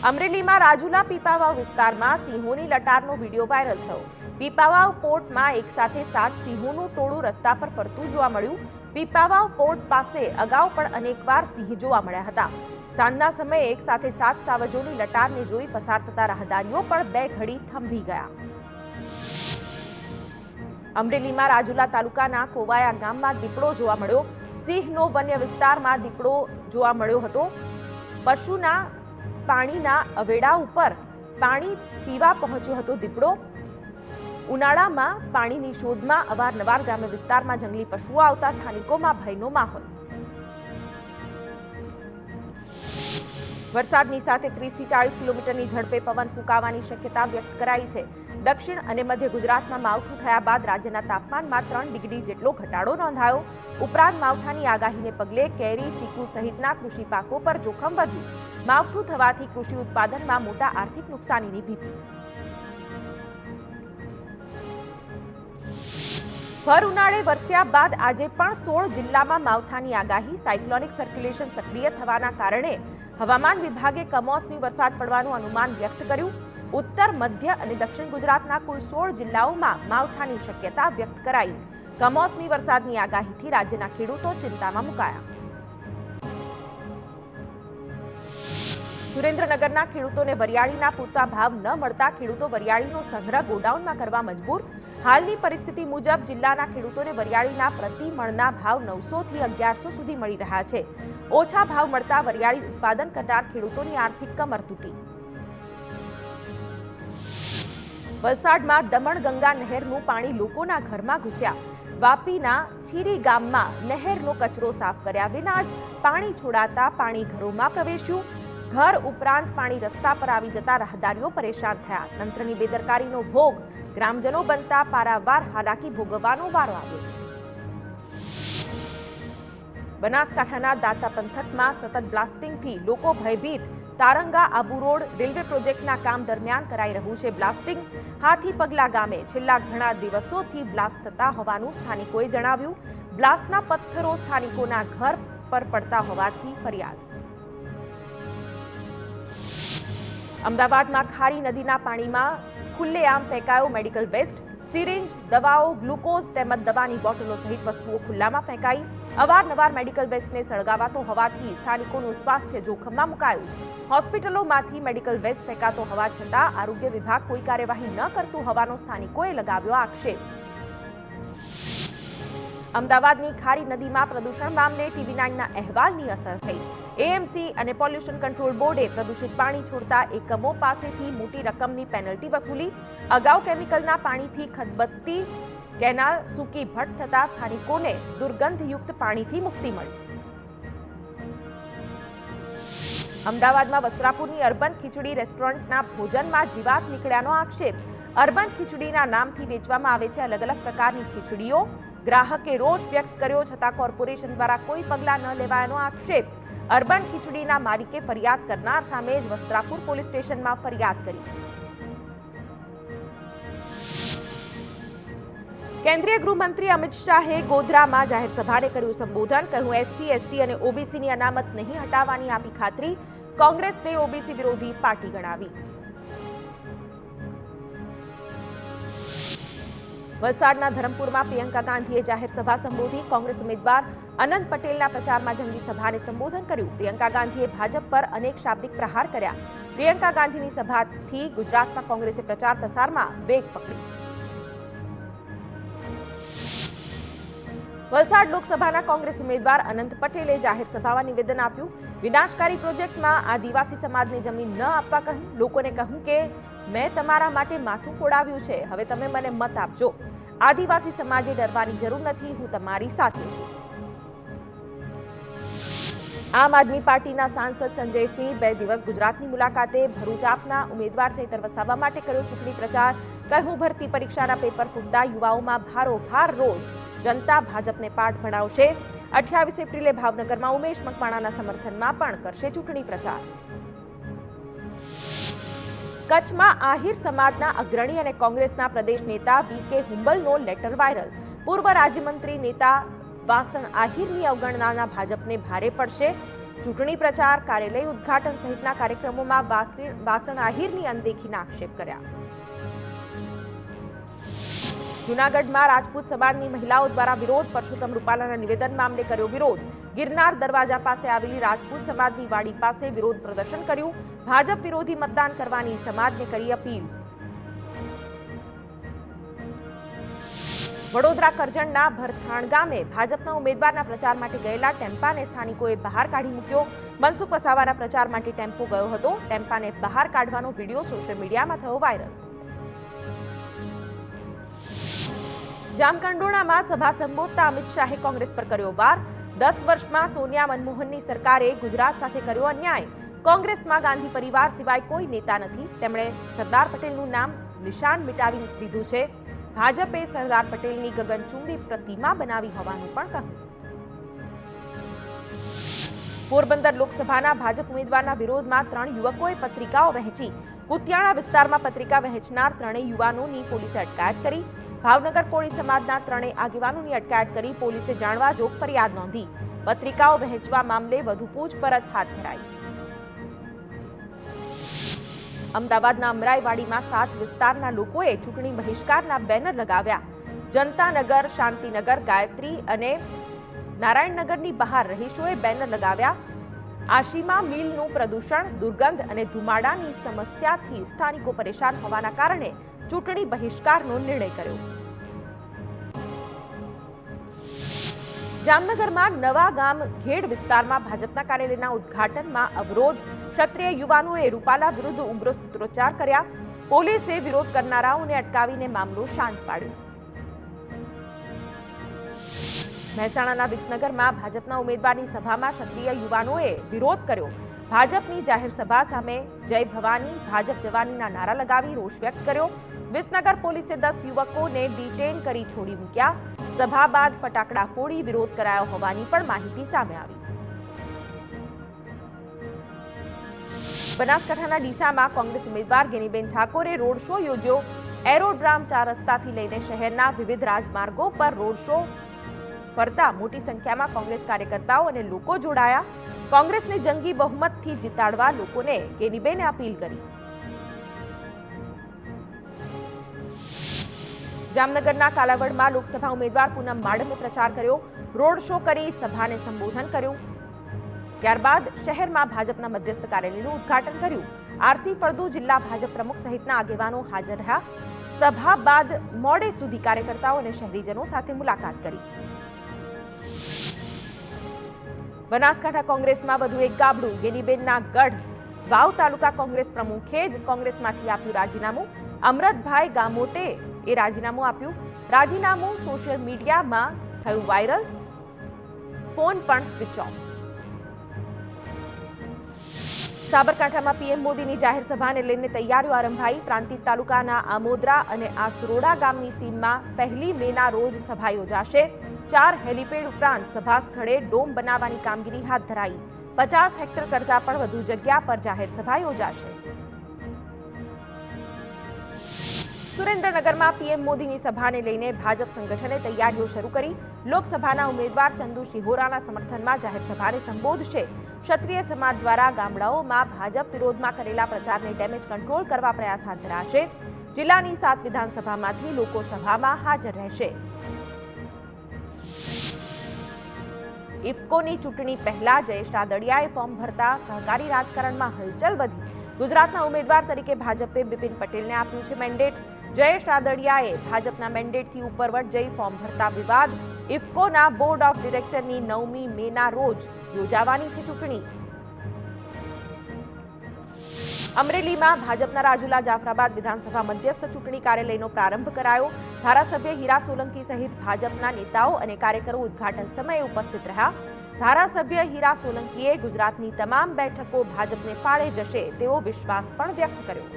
અમરેલીમાં રાજુલા પીપાવાવ વિસ્તારમાં સિંહોની લટારનો video viral થયો। પીપાવાવ પોર્ટમાં એક સાથે 7 સિંહોનું ટોળું રસ્તા પર ફરતું જોવા મળ્યું। પીપાવાવ પોર્ટ પાસે અગાઉ પણ અનેકવાર સિંહ જોવા મળ્યા હતા। સાંજના સમયે એક સાથે 7 સાવજોની લટારને જોઈ પસાર થતા રાહદારીઓ પણ બે ઘડી થંભી ગયા। અમરેલીમાં રાજુલા તાલુકાના કોવાયા ગામમાં દીપડો જોવા મળ્યો। સિંહનો વન્ય વિસ્તારમાં દીપડો જોવા મળ્યો હતો। પશુના પાણીના અવેડા ઉપર પાણી પીવા પહોંચ્યો હતો દીપડો। ઉનાળામાં પાણીની શોધમાં અવારનવાર ગ્રામ્ય વિસ્તારમાં જંગલી પશુઓ આવતા સ્થાનિકોમાં ભયનો માહોલ। વરસાદની સાથે 30 થી 40 કિલોમીટરની ઝડપે પવન ફૂંકાવાની શક્યતા વ્યક્ત કરાઈ છે। દક્ષિણ અને મધ્ય ગુજરાતમાં માવઠું થયા બાદ રાજ્યના તાપમાનમાં 3 ડિગ્રી જેટલો ઘટાડો નોંધાયો। ઉપરાંત માવઠાની આગાહીને પગલે કેરી, ચીકુ સહિતના કૃષિ પાકો પર જોખમ વધ્યું। માવઠું થવાથી કૃષિ ઉત્પાદનમાં મોટા આર્થિક નુકસાનીની ભીતિ। ભર ઉનાળે વરસ્યા બાદ આજે પણ 16 જિલ્લામાં માવઠાની આગાહી। સાયક્લોનિક સર્ક્યુલેશન સક્રિય થવાના કારણે હવામાન વિભાગે કમોસમી વરસાદ પડવાનું અનુમાન વ્યક્ત કર્યું। ઉત્તર, મધ્ય અને દક્ષિણ ગુજરાતના કુલ 16 જિલ્લાઓમાં માવઠાની શક્યતા વ્યક્ત કરાઈ। કમોસમી વરસાદની આગાહીથી રાજ્યના ખેડૂતો ચિંતામાં મુકાયા। સુરેન્દ્રનગરના ખેડૂતોને વરિયાળીના પૂરતા ભાવ ન મળતા ખેડૂતો વરિયાળીનો સંગ્રહ ગોડાઉનમાં કરવા મજબૂર। હાલની પરિસ્થિતિ મુજબ જિલ્લાના ખેડૂતોને વરિયાળીના પ્રતિ મણના ભાવ 900 થી 1100 સુધી મળી રહ્યા છે। ઓછા ભાવ મળતા વરિયાળી ઉત્પાદન કરનાર ખેડૂતોની આર્થિક કમર તૂટી। વલસાડમાં દમણગંગા નહેરનું પાણી લોકોના ઘરમાં ઘૂસ્યા। વાપીના છીરી ગામમાં નહેરનો કચરો સાફ કર્યા વિના જ પાણી છોડાતા પાણી ઘરોમાં પ્રવેશ્યું। ઘર ઉપરાંત પાણી રસ્તા પર આવી જતા રાહદારીઓ પરેશાન થયા। તંત્રની બેદરકારીનો ભોગ ગ્રામજનો બનતા પારાવાર હાલાકી ભોગવવાનો વારો આવ્યો। બનાસકાંઠાના દાંતા પંથકમાં સતત બ્લાસ્ટિંગથી લોકો ભયભીત। તારંગા આબુ રોડ રેલવે પ્રોજેક્ટના કામ દરમિયાન કરાઈ રહ્યું છે બ્લાસ્ટિંગ। હાથી પગલા ગામે છેલ્લા ઘણા દિવસોથી બ્લાસ્ટ થતા હોવાનું સ્થાનિકોએ જણાવ્યું। બ્લાસ્ટના પથ્થરો સ્થાનિકોના ઘર પર પડતા હોવાથી ફરિયાદ। અમદાવાદમાં ખારી નદીના પાણીમાં ખુલ્લેઆમ ફેંકાયો મેડિકલ વેસ્ટ। સિરિંજ, દવાઓ, ગ્લુકોઝ તેમજ દવાની બોટલો સહિત વસ્તુઓ ખુલ્લામાં ફેંકાઈ। અવારનવાર મેડિકલ વેસ્ટને સળગાવાતો હોવાથી સ્થાનિકોનું સ્વાસ્થ્ય જોખમમાં મુકાયું। હોસ્પિટલોમાંથી મેડિકલ વેસ્ટ ફેંકાતો હોવા છતાં આરોગ્ય વિભાગ કોઈ કાર્યવાહી ન કરતું હોવાનો સ્થાનિકોએ લગાવ્યો આક્ષેપ। અમદાવાદની ખારી નદીમાં પ્રદૂષણ મામલે TV9ના અહેવાલની અસર થઈ। એએમસી અને પોલ્યુશન કંટ્રોલ બોર્ડે પ્રદૂષિત પાણી છોડતા એકમો પાસેથી મોટી રકમની પેનલ્ટી વસૂલી। અગાઉ કેમિકલના પાણીથી ખદબદતી કેનાલ સૂકી ભટ્ટ થતા સ્થાનિકોને દુર્ગંધયુક્ત પાણીથી મુક્તિ મળી। અમદાવાદમાં વસ્ત્રાપુરની અર્બન ખીચડી રેસ્ટોરન્ટના ભોજનમાં જીવાત નીકળ્યાનો આક્ષેપ। અર્બન ખીચડીના નામથી વેચવામાં આવે છે અલગ અલગ પ્રકારની ખીચડીઓ। ગ્રાહકે રોષ વ્યક્ત કર્યો છતાં કોર્પોરેશન દ્વારા કોઈ પગલાં ન લેવાયાનો આક્ષેપ। અર્બન ખીચડીના માલિકે ફરિયાદ કરનાર સામે જ વસ્ત્રાપુર પોલીસ સ્ટેશનમાં ફરિયાદ કરી। કેન્દ્રીય ગૃહમંત્રી અમિત શાહે ગોધરામાં જાહેર સભાને કર્યું સંબોધન। કહ્યું SC, ST અને OBCની અનામત નહીં હટાવવાની આપી ખાતરી। કોંગ્રેસને OBC વિરોધી પાર્ટી ગણાવી। વલસાડના ધરમપુરમાં પ્રિયંકા ગાંધીએ જાહેર સભા સંબોધી। કોંગ્રેસ ઉમેદવાર અનંત પટેલના પ્રચારમાં જંગી સભાને સંબોધન કર્યું। પ્રિયંકા ગાંધીએ ભાજપ પર અનેક શાબ્દિક પ્રહાર કર્યા। પ્રિયંકા ગાંધીની સભાથી ગુજરાતમાં કોંગ્રેસે પ્રચાર પ્રસારમાં વેગ પકડી। વલસાડ લોકસભાના કોંગ્રેસ ઉમેદવાર અનંત પટેલે જાહેર સભામાં નિવેદન આપ્યું। વિનાશકારી પ્રોજેક્ટમાં આદિવાસી સમાજને જમીન ન આપવા કહ્યું। લોકોને કહ્યું કે મેં તમારા માટે માથું ફોડાવ્યું છે, હવે તમે મને મત આપજો। આદિવાસી સમાજે ડરવાની જરૂર નથી, હું તમારી સાથે છું। આમ આદમી પાર્ટીના સાંસદ સંજયસિંહ 2 દિવસ ગુજરાતની મુલાકાતે। ભરૂચ આપના ઉમેદવાર ચૈતર વસાવા માટે કર્યો ચૂંટણી પ્રચાર। કહ્યું ભરતી પરીક્ષાના પેપર ફૂટતા યુવાઓમાં ભારોભાર રોષ। જનતા ભાજપને પાઠ ભણાવશે। 28 એપ્રિલે ભાવનગરમાં ઉમેશ મકવાણાના સમર્થનમાં પણ કરશે ચૂંટણી પ્રચાર। કચ્છમાં આહિર સમાજના અગ્રણી અને કોંગ્રેસના પ્રદેશ નેતા વીકે હુંબલનો લેટર વાયરલ। પૂર્વ રાજ્યમંત્રી નેતા વાસણ આહિરની અવગણનાના ભાજપને ભારે પડશે। ચૂંટણી પ્રચાર, કાર્યાલય ઉદ્ઘાટન સહિતના કાર્યક્રમોમાં વાસણ આહિરની અનદેખીના આક્ષેપ કર્યા. જૂનાગઢમાં રાજપૂત સમાજની મહિલાઓ દ્વારા વિરોધ. પરસોત્તમ રૂપાલાના નિવેદન મામલે કર્યો વિરોધ. ગિરનાર દરવાજા પાસે આવેલી રાજપૂત સમાજની વાડી પાસે વિરોધ પ્રદર્શન કર્યું. ભાજપ વિરોધી મતદાન કરવાની સમાજને કરી અપીલ. વડોદરા કરજણના ભરથાણ ગામે ભાજપના ઉમેદવારના પ્રચાર માટે ગયેલા ટેમ્પાને સ્થાનિકોએ બહાર કાઢી મૂક્યો. મનસુખ વસાવાના પ્રચાર માટે ટેમ્પો ગયો હતો. ટેમ્પાને બહાર કાઢવાનો વિડીયો સોશિયલ મીડિયામાં થયો વાયરલ. જામકંડોરણામાં સભા સંબોધતા અમિત શાહે કોંગ્રેસ પર કર્યો વાર. 10 વર્ષમાં સોનિયા મનમોહનની સરકારે ગુજરાત સાથે કર્યો અન્યાય. કોંગ્રેસમાં ગાંધી પરિવાર સિવાય કોઈ નેતા નથી. તેમણે સરદાર પટેલનું નામ નિશાન મિટાવી દીધું છે. ભાજપે સરદાર પટેલની ગગનચુંબી પ્રતિમા બનાવી હોવાનું પણ કહ્યું. પોરબંદર લોકસભાના ભાજપ ઉમેદવારના વિરોધમાં 3 યુવકોએ પત્રિકાઓ વહેંચી. કુતિયાણા વિસ્તારમાં પત્રિકા વહેંચનાર 3 યુવાનોની પોલીસે અટકાયત કરી. ભાવનગર કોળી સમાજના 3 આગેવાનોની અટકાયત કરી પોલીસે જાણવા જોગ ફરિયાદ નોંધી. પત્રિકાઓ વહેંચવા મામલે વધુ પૂછપરછ હાથ ધરાઈ. અમદાવાદના અમરાઈવાડીમાં 7 વિસ્તારના લોકોએ ચૂંટણી બહિષ્કારના બેનર લગાવ્યા. જનતાનગર, શાંતિનગર, ગાયત્રી અને નારાયણનગરની બહાર રહીશોએ બેનર લગાવ્યા. આશીમા મિલનું પ્રદૂષણ, દુર્ગંધ અને ધુમાડાની સમસ્યાથી સ્થાનિકો પરેશાન હોવાના કારણે ચૂંટણી બહિષ્કારનો નિર્ણય કર્યો. જામનગરમાં નવા ગામ ઘેડ વિસ્તારમાં ભાજપના કાર્યાલયના ઉદ્ઘાટનમાં અવરોધ. ક્ષત્રિય યુવાનોએ રૂપાલા વિરુદ્ધ ઉગ્ર સૂત્રોચ્ચાર કર્યા. પોલીસે વિરોધ કરનારાઓને અટકાવીને મામલો શાંત પાડ્યો. મહેસાણાના વિસનગરમાં ભાજપના ઉમેદવારની સભામાં ક્ષત્રિય યુવાનોએ વિરોધ કર્યો. ભાજપની જાહેર સભા સામે જય ભવાની, ભાજપ જવાનીના નારા લગાવી રોષ વ્યક્ત કર્યો. વિસનગર પોલીસે 10 યુવકોને ડિટેન કરી છોડી મૂક્યા. સભા બાદ ફટાકડા ફોડી વિરોધ કરાયો હોવાની પણ માહિતી સામે આવી. બનાસકાંઠાના ડીસામાં કોંગ્રેસ ઉમેદવાર ગેનીબેન ઠાકોરે રોડ શો યોજ્યો. એરોડ્રામ 4 રસ્તાથી લઈને શહેરના વિવિધ રાજમાર્ગો પર રોડ શો ફરતા મોટી સંખ્યામાં કોંગ્રેસ કાર્યકર્તાઓ અને લોકો જોડાયા. કોંગ્રેસને જંગી બહુમતથી જીતાડવા લોકોને ગેનીબેને અપીલ કરી. જામનગરના કાલાવડમાં લોકસભા ઉમેદવાર પૂનમ માડમે પ્રચાર કર્યો. રોડ શો કરી સભાને સંબોધન કર્યું. ત્યારબાદ શહેરમાં ભાજપના મધ્યસ્થ કાર્યાલયનું ઉદ્ઘાટન કર્યું. આરસી ફળદુ જિલ્લા ભાજપ પ્રમુખ સહિતના આગેવાનો હાજર રહ્યા. સભા બાદ મોડે સુધી કાર્યકર્તાઓ અને શહેરીજનો સાથે મુલાકાત કરી. બનાસકાંઠા કોંગ્રેસમાં વધુ એક ગાબડું. ગેનીબેનના ગઢ વાવ તાલુકા કોંગ્રેસ પ્રમુખે જ કોંગ્રેસમાંથી આપ્યું રાજીનામું. અમરતભાઈ ગામોટે એ રાજીનામું આપ્યું. રાજીનામું સોશિયલ મીડિયામાં થયું વાયરલ. ફોન પણ સ્વિચ ઓફ. સાબરકાંઠામાં પીએમ મોદીની જાહેર સભાને લઈને તૈયારીઓ આરંભાઈ. પ્રાંતિજ તાલુકાના આમોદરા અને આસરોડા ગામની સીમમાં 1 મેના રોજ સભા યોજાશે. 4 હેલીપેડ ઉપરાંત સભા સ્થળે ડોમ બનાવવાની કામગીરી હાથ ધરાઈ. 50 હેક્ટર કરતા પણ વધુ જગ્યા પર જાહેર સભા યોજાશે. સુરેન્દ્રનગરમાં પીએમ મોદીની સભાને લઈને ભાજપ સંગઠને તૈયારીઓ શરૂ કરી. લોકસભાના ઉમેદવાર ચંદુ શિહોરાના સમર્થનમાં જાહેર સભાને સંબોધશે. ક્ષત્રિય સમાજ દ્વારા ગામડાઓમાં ભાજપ વિરોધમાં કરેલા પ્રચારને ડેમેજ કંટ્રોલ કરવા પ્રયાસ હાથ ધરાશે. જિલ્લાની 7 વિધાનસભામાંથી લોકો સભામાં હાજર રહેશે. ઇફકોની ચૂંટણી પહેલા જયેશ રાદડિયાએ ફોર્મ ભરતા સહકારી રાજકારણમાં હલચલ વધી. ગુજરાતના ઉમેદવાર તરીકે ભાજપે બિપિન પટેલને આપ્યું છે મેન્ડેટ. જયેશ રાદડિયાએ ભાજપના મેન્ડેટથી ઉપરવટ જઈ ફોર્મ ભરતા વિવાદ. ઇફકોના બોર્ડ ઓફ ડિરેક્ટરની 9મી મેના રોજ યોજાવાની છે ચૂંટણી. અમરેલીમાં ભાજપના રાજુલા જાફરાબાદ વિધાનસભા મધ્યસ્થ ચૂંટણી કાર્યાલયનો પ્રારંભ કરાયો. ધારાસભ્ય હીરા સોલંકી સહિત ભાજપના નેતાઓ અને કાર્યકરો ઉદ્ઘાટન સમયે ઉપસ્થિત રહ્યા. ધારાસભ્ય હીરા સોલંકીએ ગુજરાતની તમામ બેઠકો ભાજપને ફાળે જશે તેવો વિશ્વાસ પણ વ્યક્ત કર્યો.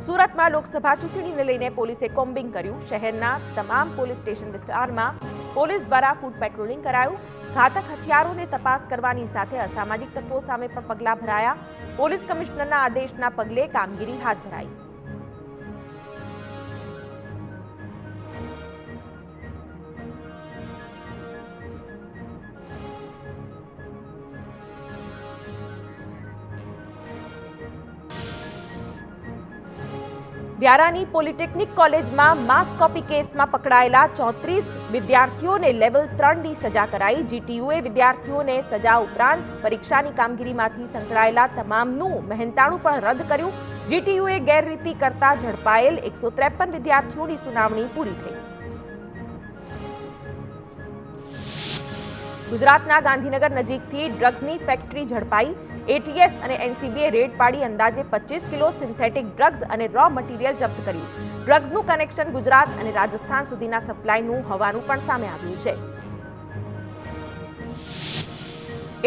સુરતમાં લોકસભા ચૂંટણીને લઈને પોલીસે કોમ્બિંગ કર્યું. શહેરના તમામ પોલીસ સ્ટેશન વિસ્તારમાં પોલીસ દ્વારા ફૂટ પેટ્રોલિંગ કરાયું. ઘાતક હથિયારોને તપાસ કરવાની સાથે અસામાજિક તત્વો સામે પણ પગલાં ભરાયા. પોલીસ કમિશનરના આદેશના પગલે કામગીરી હાથ ધરાઈ. વ્યારાની પોલિટેકનિક કોલેજમાં માસ કોપી કેસમાં પકડાયેલા 34 વિદ્યાર્થીઓને લેવલ 3ની સજા કરાઈ. જીટીયુએ વિદ્યાર્થીઓને સજા ઉપરાંત પરીક્ષાની કામગીરીમાંથી સંકળાયેલા તમામનું મહેનતાણું પણ રદ કર્યું. જીટીયુએ ગેરરીતિ કરતા ઝડપાયેલ 153 વિદ્યાર્થીઓની સુનાવણી પૂરી થઈ. ગુજરાતના ગાંધીનગર નજીકથી ડ્રગ્સની ફેક્ટરી ઝડપાઈ. એટીએસ અને એનસીબીએ રેડ પાડી અંદાજે 25 કિલો સિન્થેટિક ડ્રગ્સ અને રો મટીરિયલ જપ્ત કર્યું. ડ્રગ્સનું કનેક્શન ગુજરાત અને રાજસ્થાન સુધીના સપ્લાયનું હોવાનું પણ સામે આવ્યું છે.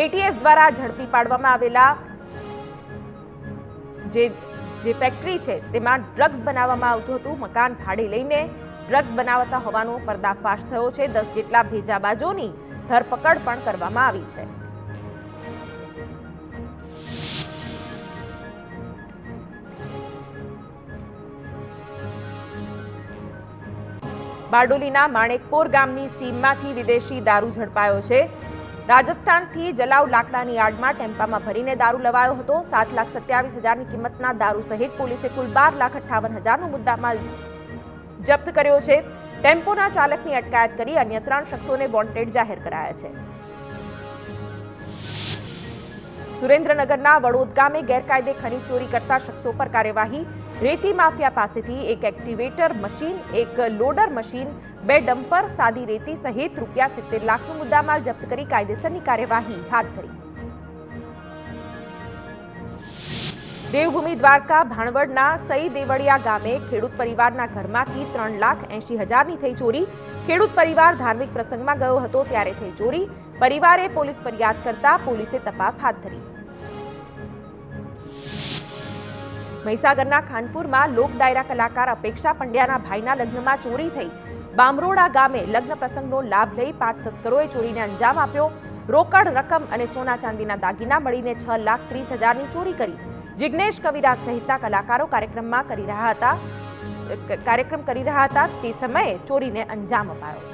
એટીએસ દ્વારા ઝડપી પાડવામાં આવેલા જે ફેક્ટરી છે તેમાં ડ્રગ્સ બનાવવામાં આવતું હતું. મકાન ભાડે લઈને ડ્રગ્સ બનાવતા હોવાનો પર્દાફાશ થયો છે. 10 જેટલા ભેજાબાજોની ધરપકડ પણ કરવામાં આવી છે. બારડોલીના માણેકપોર ગામની સીમમાંથી વિદેશી દારૂ ઝડપાયો છે. રાજસ્થાનથી જલાવ લાકડાની યાર્ડમાં ટેમ્પામાં ભરીને દારૂ લવાયો હતો. 7,27,000ની કિંમતના દારૂ સહિત પોલીસે કુલ 12,58,000નો મુદ્દામાલ જપ્ત કર્યો છે. ટેમ્પોના ચાલકની અટકાયત કરી અન્ય 3 શખ્સોને વોન્ટેડ જાહેર કરાયા છે. સુરેન્દ્રનગરના વડોદ ગામે ગેરકાયદે ખનીજ ચોરી કરતા શખ્સો પર કાર્યવાહી. રેતી માફિયા પાસેથી એક એક્ટિવેટર મશીન, એક લોડર મશીન, 2 ડમ્પર, સાદી રેતી સહિત ₹70 લાખનો મુદ્દામાલ જપ્ત કરી કાયદેસરની કાર્યવાહી હાથ ધરી. દેવભૂમિ દ્વારકા ભાણવડના સઈ દેવળિયા ગામે ખેડૂત પરિવારના ઘરમાંથી 3,80,000ની થઈ ચોરી. ખેડૂત પરિવાર ધાર્મિક પ્રસંગમાં ગયો હતો ત્યારે થઈ ચોરી. પરિવારે પોલીસ ફરિયાદ કરતા પોલીસે તપાસ હાથ ધરી. મહીસાગરના ખાનપુરમાં લોક ડાયરા કલાકાર અપેક્ષા પંડ્યાના ભાઈના લગ્નમાં ચોરી થઈ. બામરોડા ગામે લગ્ન પ્રસંગનો લાભ લઈ 5 તસ્કરોએ ચોરીને અંજામ આપ્યો. રોકડ રકમ અને સોના ચાંદીના દાગીના મળીને 6,30,000ની ચોરી કરી. જિગ્નેશ કવિરાજ સહિતના કલાકારો કાર્યક્રમ કરી રહ્યા હતા તે સમયે ચોરીને અંજામ અપાયો.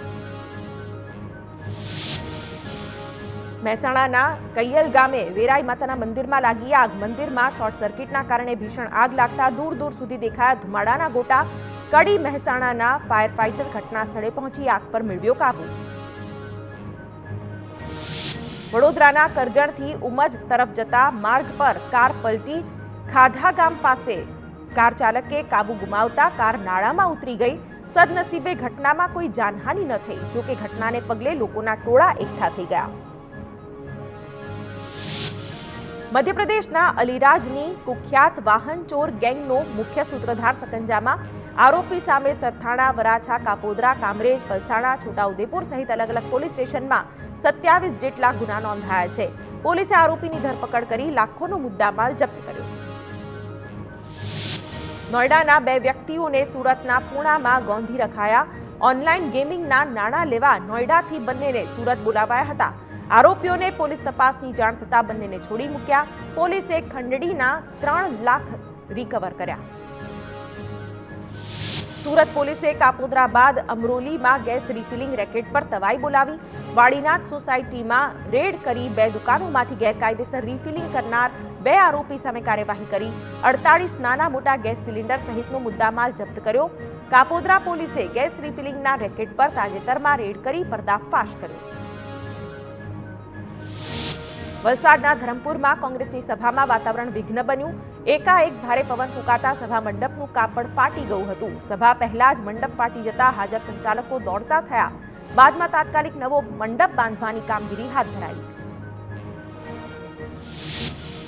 મહેસાણાના કૈયલ ગામે વેરાઈ માતાના મંદિરમાં લાગી આગ. મંદિરમાં શોર્ટ સર્કિટના કારણે ભીષણ આગ લાગતા દૂર દૂર સુધી દેખાયા ધુમાડાના ગોટા. કડી મહેસાણાના ફાયર ફાઇટર ઘટના સ્થળે પહોંચી આગ પર મેળવ્યો કાબુ. વડોદરાના કરજણથી ઉમજ તરફ જતા માર્ગ પર કાર પલટી. ખાધા ગામ પાસે કાર ચાલકે કાબુ ગુમાવતા કાર નાળામાં ઉતરી ગઈ. સદનસીબે ઘટનામાં કોઈ જાનહાનિ ન થઈ. જોકે ઘટનાને પગલે લોકોના ટોળા એકઠા થઈ ગયા. મધ્યપ્રદેશના અલીરાજની કુખ્યાત વાહન ચોર ગેંગનો મુખ્ય સૂત્રધાર સકંજામાં. આરોપી સામે સરથાણા, વરાછા, કાપોદ્રા, કામરેજ, પલસાણા, છોટાઉદેપુર સહિત અલગ અલગ પોલીસ સ્ટેશનમાં 27 જેટલા ગુના નોંધાયા છે. પોલીસે આરોપીની ધરપકડ કરી લાખોનો મુદ્દામાલ જપ્ત કર્યો. નોઈડાના 2 વ્યક્તિઓને સુરતના પૂણામાં ગોંધી રખાયા. ઓનલાઈન ગેમિંગના નાણાં લેવા નોઈડાથી બંનેને સુરત બોલાવાયા હતા. આરોપીઓને પોલીસ તપાસની જાણ થતાં બંનેને છોડી મૂક્યા. પોલીસે ખંડડીના 3 લાખ રિકવર કર્યા. સુરત પોલીસે કાપોદ્રા બાદ અમરોલીમાં ગેસ રિફિલિંગ રેકેટ પર તવાઈ બોલાવી. વાડીનાથ સોસાયટીમાં રેડ કરી 2 દુકાનોમાંથી ગેરકાયદેસર રિફિલિંગ કરનાર 2 આરોપી સામે કાર્યવાહી કરી. 48 નાના મોટા ગેસ સિલિન્ડર સહિતનો મુદ્દામાલ જપ્ત કર્યો. કાપોદ્રા પોલીસે ગેસ રિફિલિંગના રેકેટ પર તાજેતરમાં રેડ કરી પર્દાફાશ કર્યો. વલસાડના ધરમપુરમાં કોંગ્રેસની સભામાં વાતાવરણ વિઘ્ન બન્યું. એકાએક ભારે પવન ફૂંકાતા સભા મંડપનું કાપડ ફાટી ગયું હતું. સભા પહેલા જ મંડપ ફાટી જતા હાજર સંચાલકો દોડતા થયા. બાદમાં તાત્કાલિક નવો મંડપ બાંધવાની કામગીરી હાથ ધરાઈ.